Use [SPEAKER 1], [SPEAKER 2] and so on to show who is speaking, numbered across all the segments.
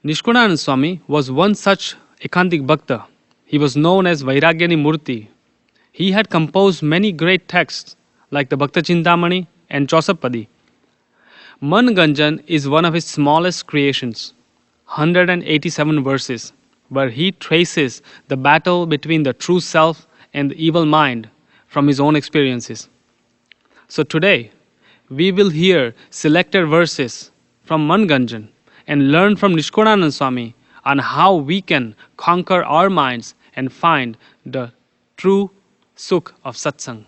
[SPEAKER 1] Nishkulanand Swami was one such ekantik bhakta. He was known as Vairagyani Murti. He had composed many great texts like the Bhakta Chintamani and Chausapadi. Manganjan is one of his smallest creations, 187 verses, where he traces the battle between the true self and the evil mind from his own experiences. So today, we will hear selected verses from Manganjan and learn from Nishkulanand Swami on how we can conquer our minds and find the true Sukh of Satsang.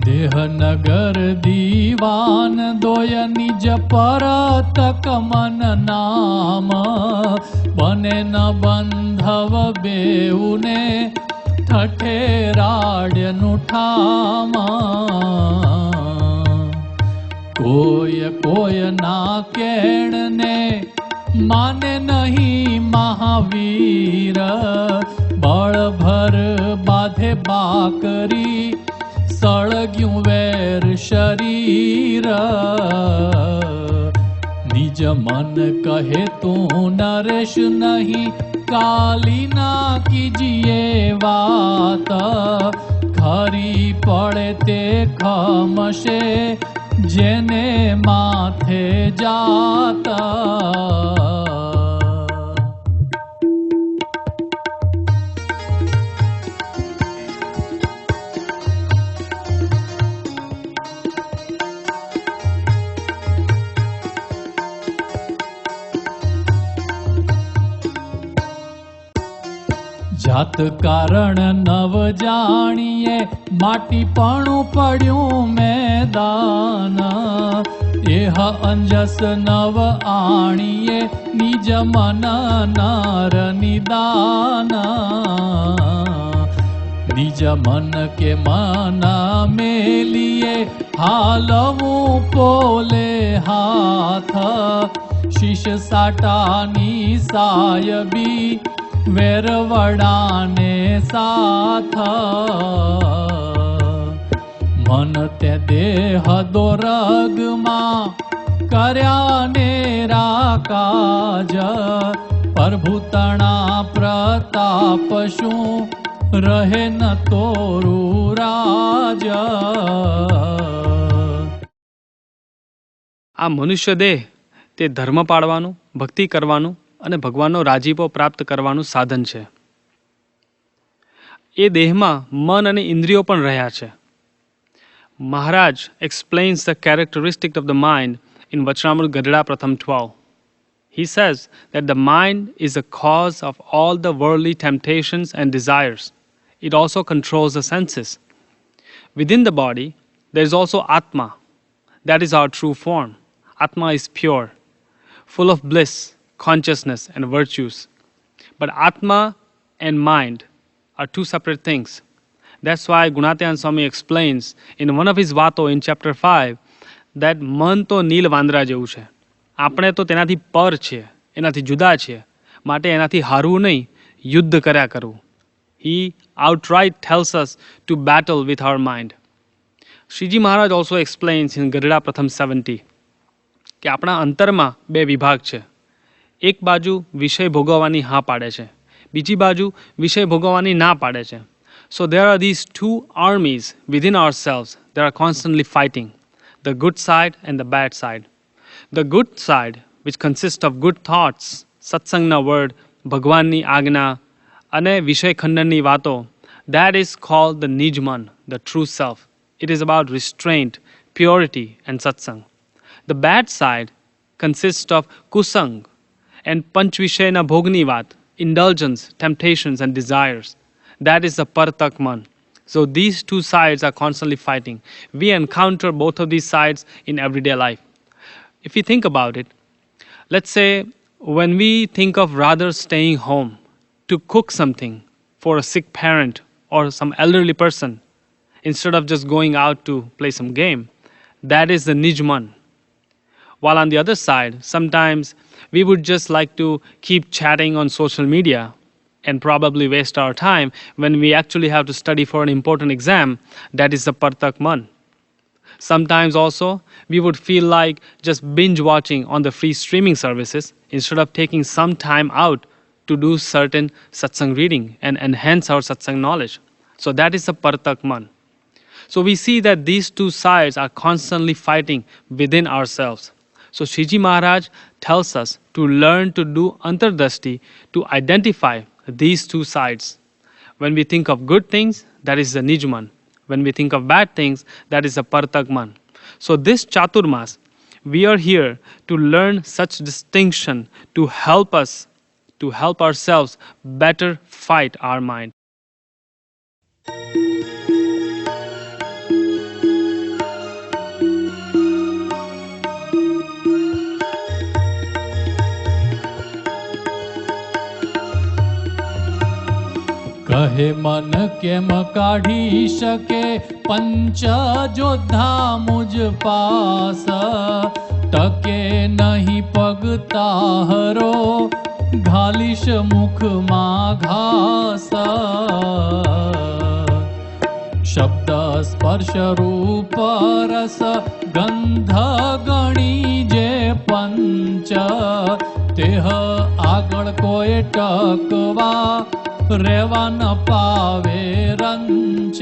[SPEAKER 2] देह नगर दीवान दोय निज परतक मन नाम बने न बंधव बेउने ठठेराड्य नुठाम कोय कोय ना केड़ने माने नहीं महावीर बड़ भर बाधे बाकरी सळग्યું વેર શરીર નિજ મન કહે તું નરેશ નહીં કાલી ના કીજીએ વાત ખરી પડે તે ખમશે જેને માથે જાતા જાત કારણ નવ જાણીએ માટીપણું પડ્યું મેદાન એહ અંજસ નવ આણીએ નિજ મન નર નિદાન નિજ મન કે મન મેલીએ હાલવું પોલે હાથ શીશ સાટાની સાયબી વેરવડાને સાથ મન તે દેહ દોરગમાં કર્યા નેરા કાજ પ્રભુતણા પ્રતાપ શું રહે ન તોરું રાજ
[SPEAKER 1] આ મનુષ્ય દેહ તે ધર્મ પાળવાનું, ભક્તિ કરવાનું અને ભગવાનનો રાજીપો પ્રાપ્ત કરવાનું સાધન છે. એ દેહમાં મન અને ઇન્દ્રિયો પણ રહ્યા છે. મહારાજ explains the characteristic of the mind in Vachramrut Gadada Pratham 12. He says that the mind is the cause of all the worldly temptations and desires. It also controls the senses. Within the body, there is also Atma. That is our true form. Atma is pure, full of bliss, consciousness and virtues. But Atma and mind are two separate things. That's why Yoginayan Swami explains in one of his vato in chapter 5 that મન તો નીલ વાંદરા જેવું છે. આપણે તો તેનાથી પર છીએ, એનાથી જુદા છીએ, માટે એનાથી હારવું નહીં, યુદ્ધ કર્યા કરવું. He outright tells us to battle with our mind. Shriji Maharaj also explains in Gadada Pratham 70 કે આપણા અંતરમાં બે વિભાગ છે. એક બાજુ વિષય ભોગવવાની હા પાડે છે, બીજી બાજુ વિષય ભોગવવાની ના પાડે છે. So there are these two armies within ourselves that are constantly fighting, the good side and the bad side. The good side, which consists of good thoughts, satsangna word, ભગવાનની આજ્ઞા અને વિષય ખંડનની વાતો, that is called the Nijman, the true self. It is about restraint, purity and satsang. The bad side consists of kusang and panchvishayna bhogni vat, indulgence, temptations and desires. That is the Paratak Man. So these two sides are constantly fighting. We encounter both of these sides in everyday life. If you think about it, let's say when we think of rather staying home to cook something for a sick parent or some elderly person instead of just going out to play some game, that is the Nijman. While on the other side, sometimes we would just like to keep chatting on social media and probably waste our time when we actually have to study for an important exam. That is the Partak Man. Sometimes also, we would feel like just binge watching on the free streaming services instead of taking some time out to do certain satsang reading and enhance our satsang knowledge. So that is the Partak Man. So we see that these two sides are constantly fighting within ourselves. So Shiji Maharaj tells us to learn to do antardashti, to identify these two sides. When we think of good things, that is the Nijman. When we think of bad things, that is the Partakman. So this Chaturmas, we are here to learn such distinction to help us, to help ourselves better fight our mind.
[SPEAKER 2] કહે મન કેમ કાઢી શકે પંચ જોધા મુજ pass ટકે નહીં પગતા હરો ઘાલીશ મુખમાં ઘાસ શબ્દ સ્પર્શ રૂપ રસ ગંધ ગણી જે પંચ તેહ આગળ કોઈ ટકવા રેવા ન પાવે રંચ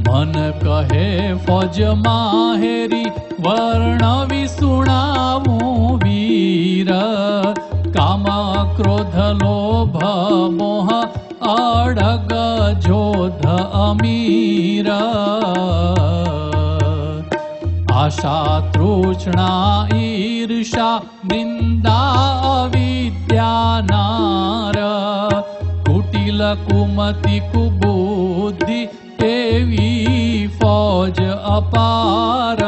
[SPEAKER 2] મન કહે ફોજ માહેરી વર્ણવી સુણાવું વીર કામ ક્રોધ લોભ મોહ અડગ જોધ અમીર આશા તૃષ્ણા ઈર્ષા નિંદા અવિદ્યા નાર કુટિલ કુમતિ કુબુદ્ધિ એવી ફોજ અપાર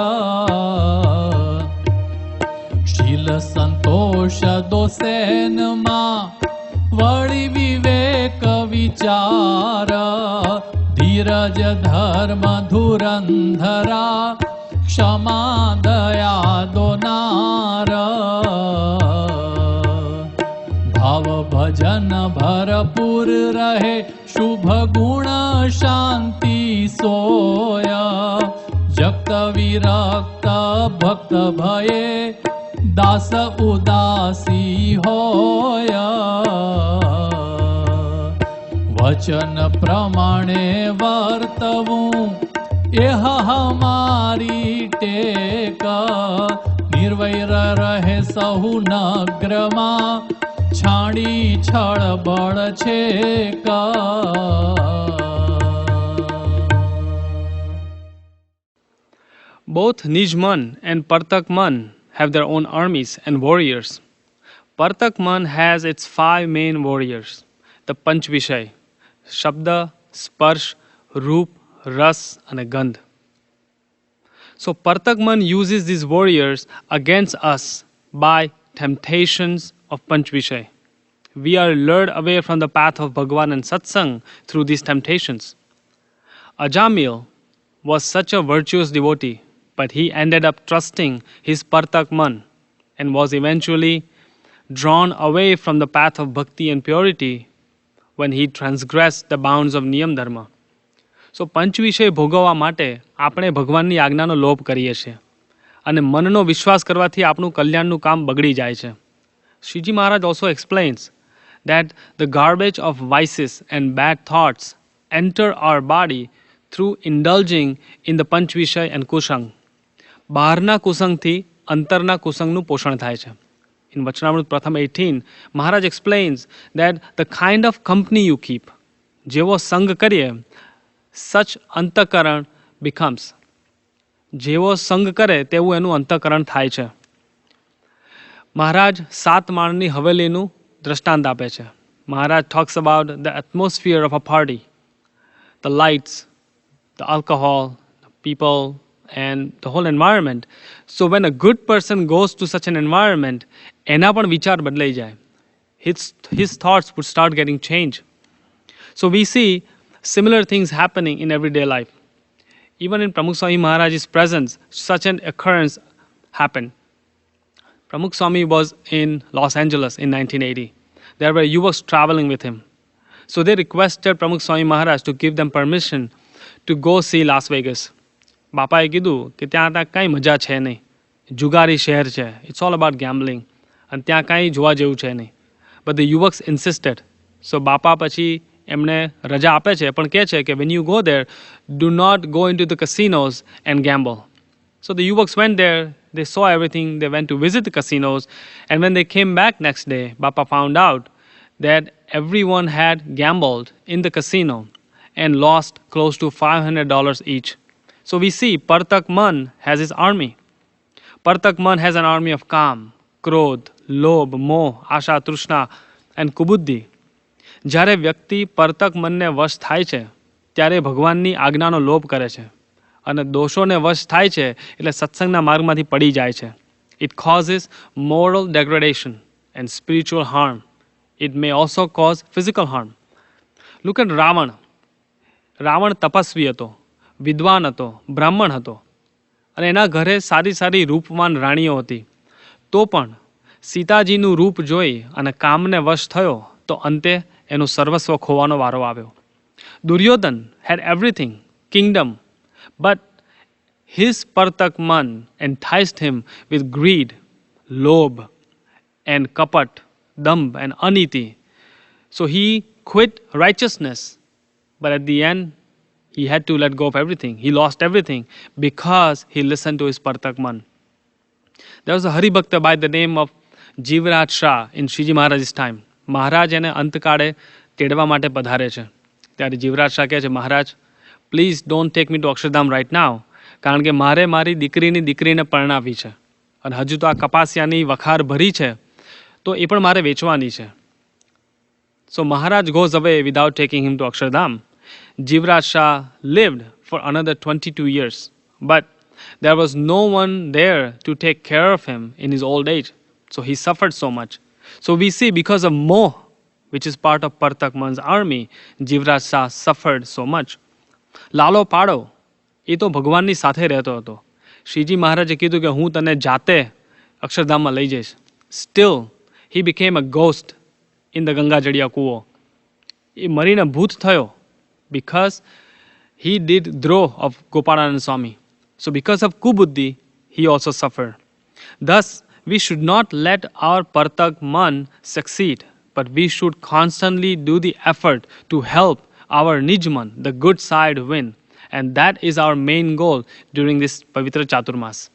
[SPEAKER 2] શીલ સંતોષ દોસેનમાં વળી વિવેક વિચાર ધીરજ ધર્મ ધુરંધરા क्षमा दया दोनार भाव भजन भरपूर रहे शुभ गुण शांति सोया जक्त विरक्त भक्त भये दास उदासी होया वचन प्रमाणे वर्तवूं एह हमारी टेका निर्वैर रहे सहु नग्रमा छाड़ी छड़ बड़ छेका
[SPEAKER 1] Both Nijman and Partakman have their own armies and warriors. Partakman has its 5 main warriors, the Panch Vishay, Shabda, Sparsh, Roop, Ras and Gandh. So Partakman uses these warriors against us by temptations of Panch Vishay. We are lured away from the path of Bhagavan and Satsang through these temptations. Ajamil was such a virtuous devotee, but he ended up trusting his Partakman and was eventually drawn away from the path of bhakti and purity when he transgressed the bounds of Niyam Dharma. સો પંચવિષય ભોગવવા માટે આપણે ભગવાનની આજ્ઞાનો લોપ કરીએ છીએ અને મનનો વિશ્વાસ કરવાથી આપણું કલ્યાણનું કામ બગડી જાય છે. શ્રીજી મહારાજ also explains that the garbage of vices and bad thoughts enter our body through indulging in the panchvishay and kusang. બહારના કુસંગથી અંતરના કુસંગનું પોષણ થાય છે. In Vachanamrut Pratham 18, Maharaj explains that the kind of company you keep, જેવો સંગ કરીએ such અંતઃકરણ becomes. જેવો સંગ કરે તેવું એનું અંતઃકરણ થાય છે. મહારાજ 7 માળની હવેલીનું દ્રષ્ટાંત આપે છે. Maharaj talks about the atmosphere of a party, the lights, the alcohol, the people and the whole environment. So when a good person goes to such an environment, એના પણ વિચાર બદલાઈ જાય. His thoughts would start getting changed. So we see similar things happening in everyday life. Even in Pramukh Swami Maharaj's presence, such an occurrence happened. Pramukh Swami was in Los Angeles in 1980. There were yuvaks traveling with him. So they requested Pramukh Swami Maharaj to give them permission to go see Las Vegas. બાપાએ કીધું કે ત્યાં કાંઈ મજા છે નહીં, જુગારી શહેર છે, ઇટ્સ ઓલ અબાઉટ ગેમ્બલિંગ, અને ત્યાં કાંઈ જોવા જેવું છે નહીં. But the યુવક્સ ઇન્સિસ્ટેડ. સો બાપા પછી એમને રજા આપે છે, પણ કહે છે કે when you go there, do not go into the casinos and gamble. So the yuvaks went there, they saw everything, they went to visit the casinos, and when they came back next day, Bapa found out that everyone had gambled in the casino and lost close to $500 each. So we see Partak Man has his army. Partak Man has an army of Kam, Krodh, Lobh, Moh, Asha, Trishna and Kubuddhi. જ્યારે વ્યક્તિ પરતક મનને વશ થાય છે ત્યારે ભગવાનની આજ્ઞાનો લોભ કરે છે અને દોષોને વશ થાય છે એટલે સત્સંગના માર્ગમાંથી પડી જાય છે. It causes moral degradation and spiritual harm. It may also cause physical harm. Look at Ravan. Ravan Tapasvi હતો, વિદ્વાન હતો, બ્રાહ્મણ હતો અને એના ઘરે સારી સારી રૂપવાન રાણીઓ હતી. તો પણ સીતાજીનું રૂપ જોઈ અને કામને વશ થયો તો અંતે એનું સર્વસ્વ ખોવાનો વારો આવ્યો. Duryodhan had everything, kingdom, but his partak man enticed him with greed, lobh and kapat, dambh and aniti. So he quit righteousness, but at the end he had to let go of everything. He lost everything because he listened to his partak man. There was a Hari Bhakta by the name of Jivraj Shah in Shiji Maharaj's time. મહારાજ એને અંતકાળે તેડવા માટે પધારે છે. ત્યારે જીવરાજ શાહ કહે છે, Maharaj please don't take me to Akshardham right now, કારણ કે મારે મારી દીકરીની દીકરીને પરણાવી છે અને હજુ તો આ કપાસિયાની વખાર ભરી છે તો એ પણ મારે વેચવાની છે. સો મહારાજ goes away without taking him to Akshardham. Jivraj Shah lived for another 22 years, but there was no one there to take care of him in his old age. So he suffered so much. So we see because of Moh, which is part of Partak Man's army, Jivraj Shah suffered so much. Lalo પાડો એ તો ભગવાનની સાથે રહેતો હતો. શ્રીજી મહારાજે કીધું કે હું તને જાતે અક્ષરધામમાં લઈ જઈશ. Still, he became a ghost in the Gangajaliya કૂવો. એ મરીને ભૂત થયો because he did droh of Gopalanand Swami. So because of kubuddhi, he also suffered. Thus, we should not let our partak man succeed, but we should constantly do the effort to help our nijman, the good side, win. And that is our main goal during this Pavitra Chaturmas.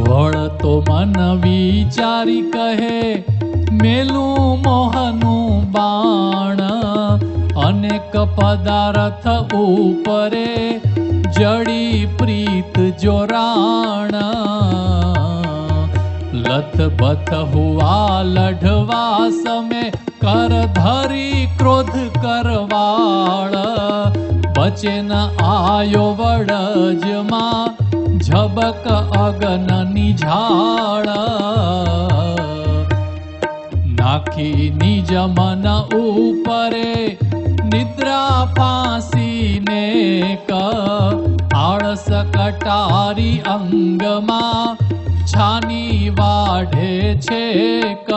[SPEAKER 2] વળતો મન વિચારી કહે મેલું મોહનું બાણ, અનેક પદાર્થ ઉપરે જડી પ્રીત જોરાણ. લથ બથ હુઆ લઢવા સમે કર ધરી ક્રોધ કરવાળ, બચે ન આયો વડજમાં ઝબક અગનની ઝાડ. નાખી નિજ મન ઉપરે નિદ્રા ફાંસીને ક, આળસ કટારી અંગમાં છાની વાઢે છે ક.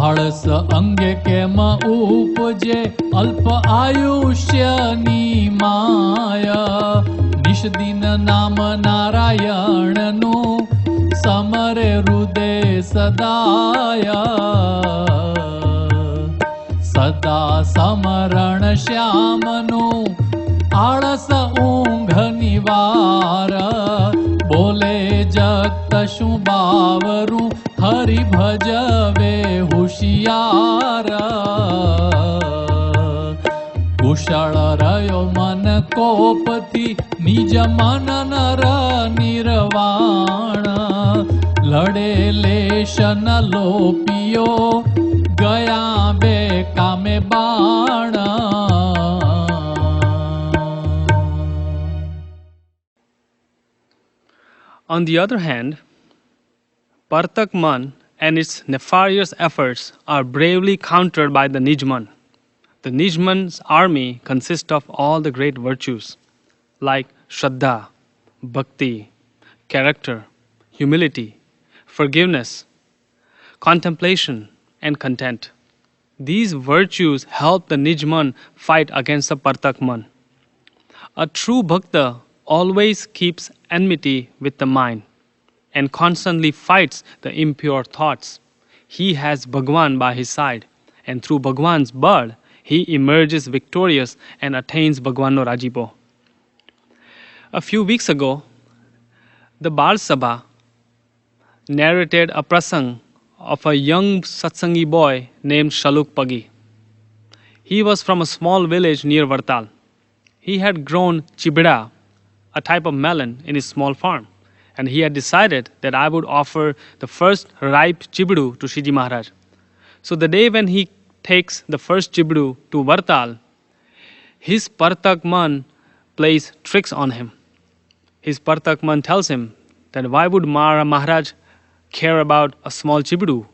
[SPEAKER 2] આળસ અંગે કેમ ઉપજે અલ્પ આયુષ્યની માયા, નિષ્દિન નામ નારાયણનું સમરે હૃદય સદાય. સદા સમરણ શ્યામનું આળસ ઊંઘ નિવાર, બોલે જગત શું બાવરું હરિ ભજવે હુશિયાર. કુશળ રહ્યો મન કોપથી નિજ મન નર નિર્વાણ લડે લેશ ન લોપિયો ગયા બે કામે બાણ.
[SPEAKER 1] On the other hand, Partak Man and its nefarious efforts are bravely countered by the Nijman. The Nijman's army consists of all the great virtues like Shraddha, Bhakti, character, humility, forgiveness, contemplation, and content. These virtues help the Nijman fight against the Partak Man. A true Bhakta always keeps enmity with the mind and constantly fights the impure thoughts. He has Bhagwan by his side, and through Bhagwan's bird, he emerges victorious and attains Bhagwanno Rajipo. A few weeks ago, the Bal Sabha narrated a prasang of a young Satsangi boy named Shaluk Pagi. He was from a small village near Vartal. He had grown chibida, a type of melon, in his small farm, and he had decided that I would offer the first ripe chibidu to Shiji Maharaj. So the day when he takes the first chibidu to Vartal, his Partak Man plays tricks on him. His Partak Man tells him that why would Maharaj care about a small chibidu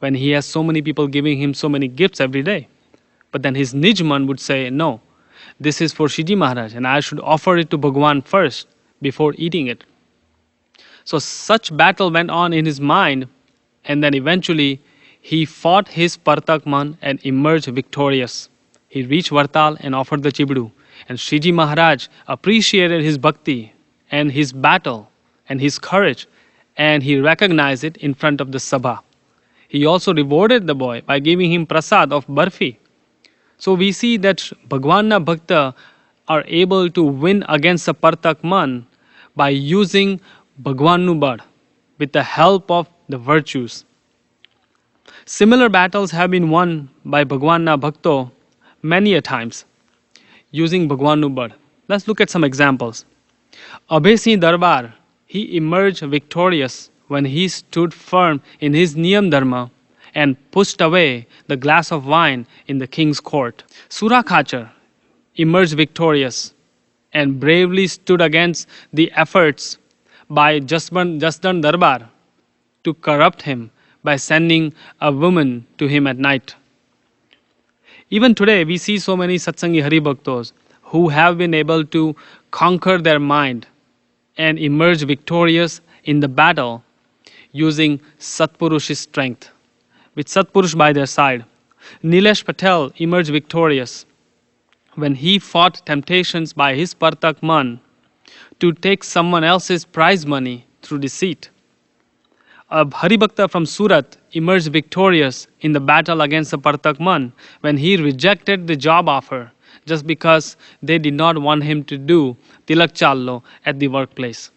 [SPEAKER 1] when he has so many people giving him so many gifts every day? But then his Nijman would say, no, this is for Shiji Maharaj and I should offer it to Bhagwan first before eating it. So such battle went on in his mind, and then eventually he fought his Partak Man and emerged victorious. He reached Vartal and offered the chibidu, and Shiji Maharaj appreciated his bhakti and his battle and his courage, and he recognized it in front of the Sabha. He also rewarded the boy by giving him prasad of barfi. So we see that Bhagwanna Bhakta are able to win against the Partak Man by using Bhagwannu Bad with the help of the virtues. Similar battles have been won by Bhagwanna Bhakto many a times using Bhagwannu Bad. Let's look at some examples. Abhay Singh Darbar, he emerged victorious when he stood firm in his Niyam Dharma and pushed away the glass of wine in the king's court. Sura Khachar emerged victorious and bravely stood against the efforts by Jasdan Darbar to corrupt him by sending a woman to him at night. Even today, we see so many Satsangi Hari Bhaktos who have been able to conquer their mind and emerge victorious in the battle using Satpurush's strength. With Satpurush by their side, Nilesh Patel emerged victorious when he fought temptations by his Partak Man to take someone else's prize money through deceit. A Haribhakta from Surat emerged victorious in the battle against the Partak Man when he rejected the job offer just because they did not want him to do Tilak Challo at the workplace.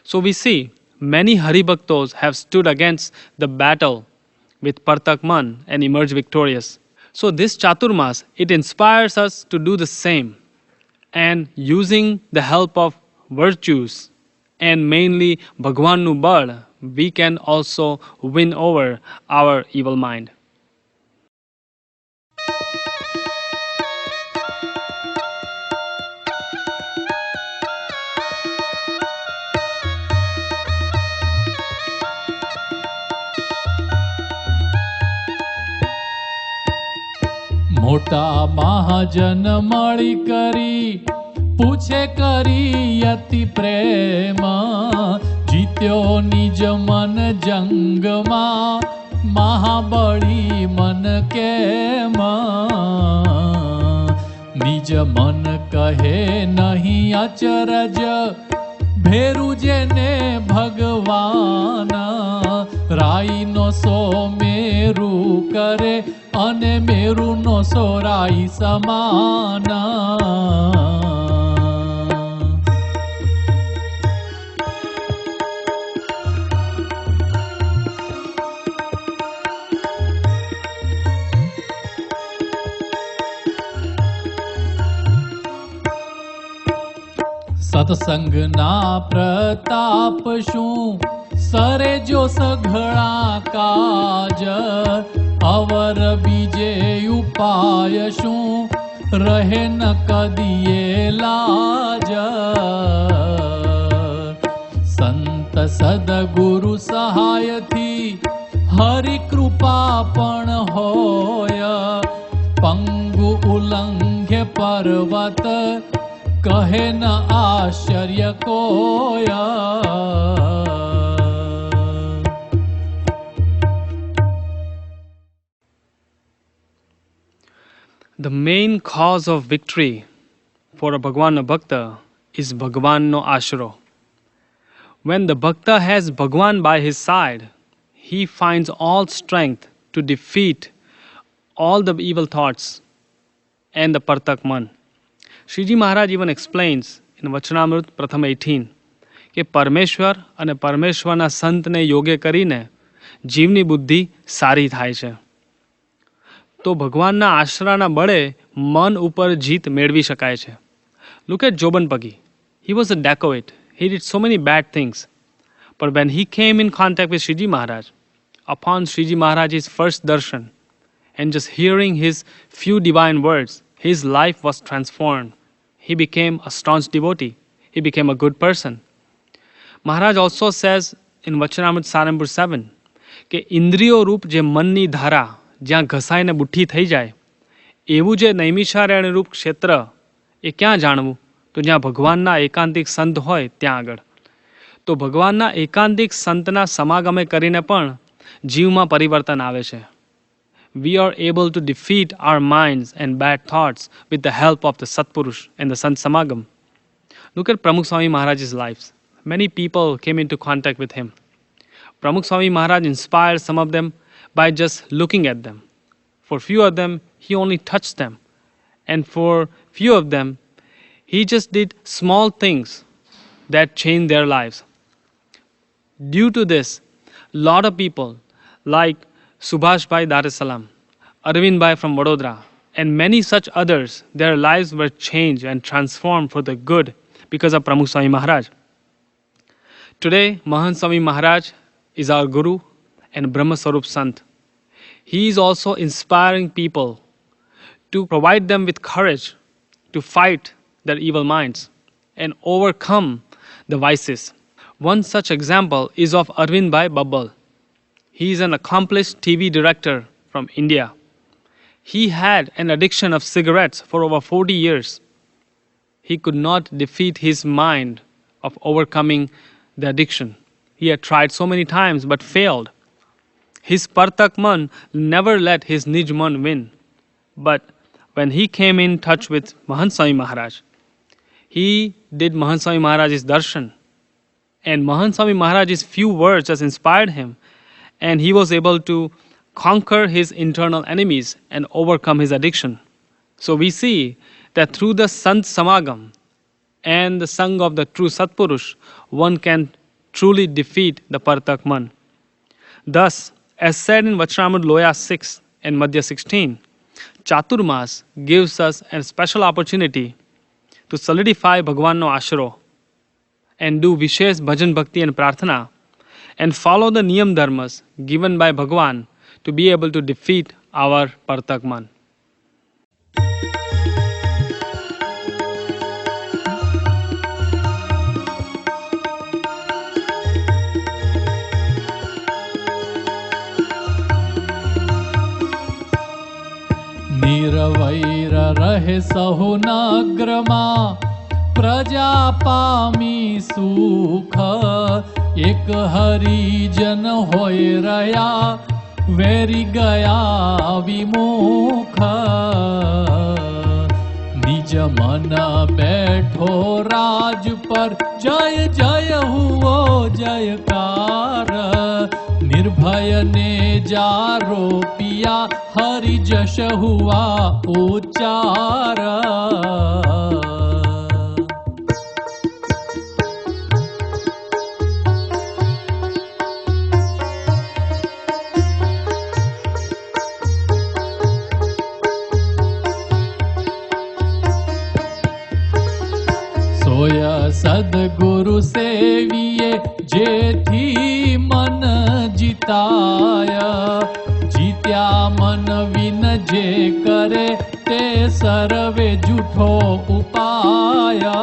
[SPEAKER 1] So we see many Haribhaktos have stood against the battle with Partak Man and emerged victorious. So this Chaturmas, it inspires us to do the same, and using the help of virtues and mainly Bhagwannu Bad, we can also win over our evil mind.
[SPEAKER 2] મોટા મહાજન મળી કરી પૂછે કરી અતિ પ્રેમ જીત્યો નિજ મન જંગમાં મહાબળી મન કેમ નિજ મન કહે નહીં અચરજ ભેરુ જેને ભગવાન રાઈનો સો મેરુ કરે અને મેરુનો સો રાઈ સમાન. સત્સંગના પ્રતાપ શું સરે જો સઘળા કાજ, અવર બીજે ઉપાય શું રહે ન કદીએ લાજ. સંત સદગુરુ સહાયથી હરિ કૃપા પણ હોય, પંગુ ઉલ્લંઘ્ય પર્વત કહે ન આશ્ચર્ય કોય.
[SPEAKER 1] The main cause of victory for a Bhagwan Bhakta is Bhagwan no ashro. When the Bhakta has Bhagwan by his side, he finds all strength to defeat all the evil thoughts and the Partak Man. Shriji Maharaj even explains in Vachanamrut Pratham 18 કે પરમેશ્વર અને પરમેશ્વરના સંતને યોગ્ય કરીને જીવની બુદ્ધિ સારી થાય છે. તો ભગવાનના આશરાના બળે મન ઉપર જીત મેળવી શકાય છે. Look at Jobanpagi. He was a dacoit. He did so many bad things. But when he came in contact with Shriji Maharaj, upon Shriji Maharaj's first darshan, and just hearing his few divine words, his life was transformed. He became a staunch devotee. He became a good person. Maharaj also says in Vachanamrut Sarambur 7 કે ઇન્દ્રિયો રૂપ જે મનની ધારા જ્યાં ઘસાઈને બુઠ્ઠી થઈ જાય, એવું જે નૈમિષારણ્ય રૂપ ક્ષેત્ર એ ક્યાં જાણવું? તો જ્યાં ભગવાનના એકાંતિક સંત હોય ત્યાં આગળ. તો ભગવાનના એકાંતિક સંતના સમાગમે કરીને પણ જીવમાં પરિવર્તન આવે છે. We are able to defeat our minds and bad thoughts with the help of the Satpurush and the Sant Samagam. Look at Pramukh Swami Maharaj's lives. Many people came into contact with him. Pramukh Swami Maharaj inspired some of them by just looking at them. For few of them, he only touched them. And for few of them, he just did small things that changed their lives. Due to this, a lot of people like Subhash Bhai Dar es Salaam, Arvind Bhai from Vadodara, and many such others, their lives were changed and transformed for the good because of Pramukh Swami Maharaj. Today, Mahant Swami Maharaj is our Guru and Brahma Swarup Sant. He is also inspiring people to provide them with courage to fight their evil minds and overcome the vices. One such example is of Arvind Bhai Babbal. He is an accomplished TV director from India. He had an addiction of cigarettes for over 40 years. He could not defeat his mind of overcoming the addiction. He had tried so many times but failed. His Partak Man never let his Nij Man win. But when he came in touch with Mahant Swami Maharaj, he did Mahant Swami Maharaj's darshan. And Mahant Swami Maharaj's few words just inspired him. And he was able to conquer his internal enemies and overcome his addiction. So we see that through the Sant Samagam and the Sang of the true Satpurush, one can truly defeat the Partak Man. Thus, as said in Vachanamrut Loya 6 and Madhya 16, Chaturmas gives us a special opportunity to solidify Bhagwan no Ashro and do Vishesh Bhajan Bhakti and Prarthana and follow the Niyam Dharmas given by Bhagwan to be able to defeat our Partak Man.
[SPEAKER 2] નિરવૈર રહે સહુ નગ્રમાં પ્રજા પામી સુખ એક હરિજન હોય રહ્યા very ગયા વિમુખ નિજ મન બેઠો રાજ પર જય જય હુઓ જયકાર निर्भय ने जारो पिया हरि जश हुआ उच्चार सोय सद જીતાય જીત્યા મન વિન જે કરે તે સર્વે જૂઠો ઉપાય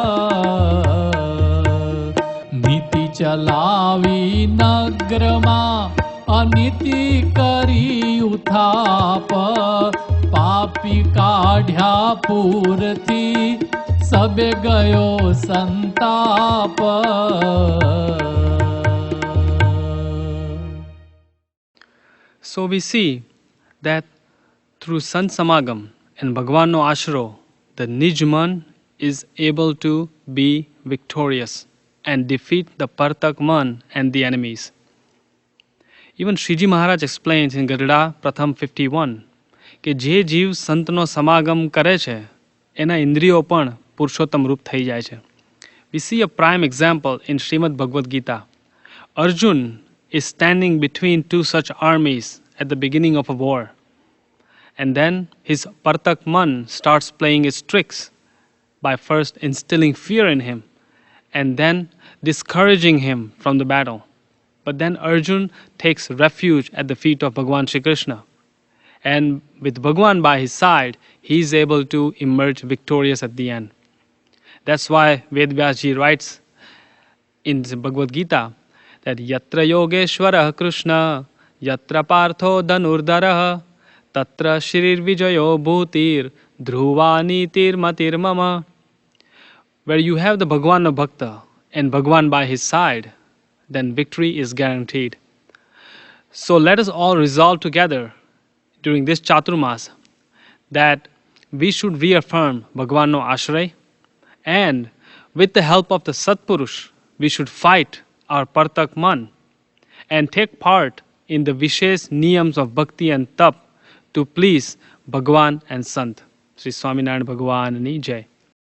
[SPEAKER 2] નીતિ ચલાવી નગ્રમાં અનીતિ કરી ઉથાપ પાપી કાઢ્યા પૂરથી સબે ગયો સંતાપ.
[SPEAKER 1] So we see that through Sant Samagam and Bhagwanno Ashro, the Nijman is able to be victorious and defeat the Partak Man and the enemies. Even Shriji Maharaj explains in Gadada Pratham 51 કે જે જીવ સંતનો સમાગમ કરે છે એના ઇન્દ્રિયો પણ પુરુષોત્તમ રૂપ થઈ જાય છે. We see a prime example in Srimad Bhagavad Gita. Arjun is standing between two such armies at the beginning of a war. And then his Partak Man starts playing his tricks by first instilling fear in him and then discouraging him from the battle. But then Arjun takes refuge at the feet of Bhagwan Shri Krishna. And with Bhagwan by his side, he is able to emerge victorious at the end. That's why Vedvyas ji writes in the Bhagavad Gita that Yatra Yogeshwarah Krishna, Yatra Partho Dhanurdharah, Tatra Shrir Vijayo Bhutir, Dhruvani Tir Mama. Where you have the Bhagwan of Bhakta and Bhagwan by his side, then victory is guaranteed. So let us all resolve together during this Chaturmas that we should reaffirm Bhagwanno Ashray, and with the help of the Satpurush, we should fight our Partak Man and take part in the Vishesh Niyams of Bhakti and Tap to please Bhagwan and Sant. Sri Swaminarayan Bhagwan Ni Jai.